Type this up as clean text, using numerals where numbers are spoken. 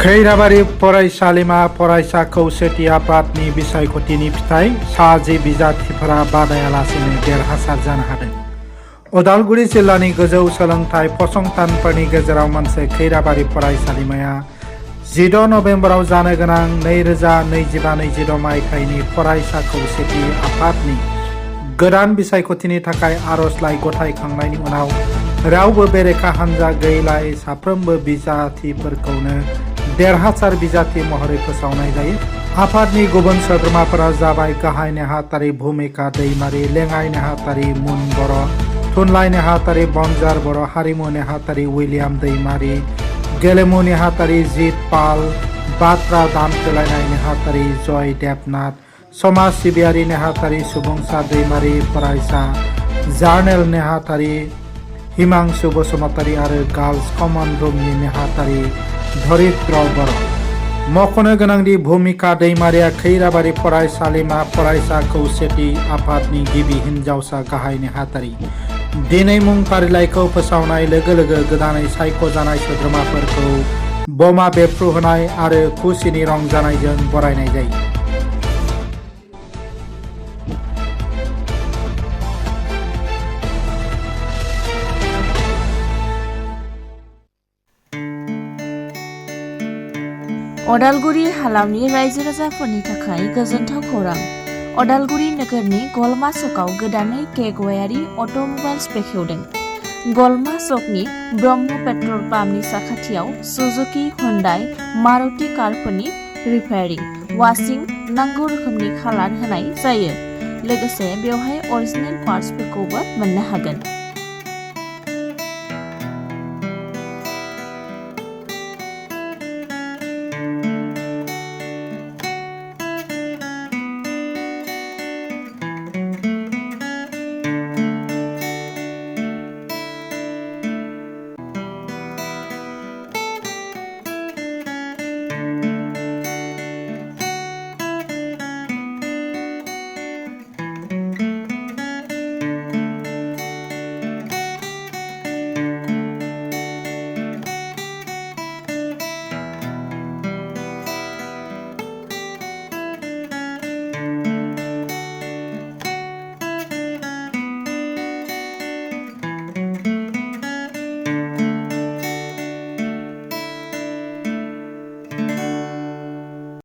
खैराबारि फरायसालिमा फरायसा खौसेथि आफादनि बिसायख'थिनि फिथाइ सा 10 बिजाथिफोरा बादायालासेनो देरहासार जानो हादों। उदालगुरि जिल्लानि गोजौ सोलोंथाइ फसंथानफोरनि गेजेराव मोनसे खैराबारि फरायसालिमाया 14 नभेम्बराव जानो गोनां 2025-26 मायथाइनि फरायसा खौसेथि आफादनि गोदान बिसायख'थिनि थाखाय आर'जलाइ गथायखांनायनि उनाव रावबो बेरेखा हान्जा गैयैलाय साफ्रोमबो बिजाथिफोरखौनो देरहासार बिजाथि महरै फोसावनाय जायो। आफादनि गुबुन सोद्रोमाफोरा जाबाय गाहाय नेहाथारि भुमिका दैमारि, लेङाइ नेहाथारि मुन बर', थुनलाइ नेहाथारि बनजार बर', हारिमु नेहाथारि उइलियाम दैमारि, गेलेमु नेहाथारि जित पाल, बाथ्रा दान्थेलायनाय नेहाथारि जय देबनाथ, समाज सिबियारि नेहाथारि सुबुंसा दैमारि, फरायसा जार्नेल नेहाथारि हिमांशु बसुमतारी आरो गार्लस कमन रुमनि नेहाथारि धरित्र बर'। मख'नो गोनांदि भुमिका दैमारिया खैराबारि फरायसालिमा फरायसा खौसेथि आफादनि गिबि हिनजावसा गाहाय नेहाथारि। दिनै मुं फारिलाइखौ फोसावनाय लोगो लोगो गोदानै सायख'जानाय सोद्रोमाफोरखौ बमा बेफ्रुहोनाय आरो खुसिनि रंजानायजों बरायनाय जायो। अदालगुरि हालामनि रायजो राजाफोरनि थाखाय गोजोनथाव खौरां। अदालगुरि नोगोरनि गलमा सकआव गोदानै केगवायारि अट'मबाइल्स बेखेवदों। गलमा सकनि ब्रह्म पेट्रल पाम्पनि साखाथियाव Suzuki, Hyundai, Maruti कारफोरनि repairing, washing, नांगौ रोखोमनि खालार होनाय जायो। लोगोसे बेवहाय अरिजिनेल पार्ट्सफोरखौबो मोननो हागोन।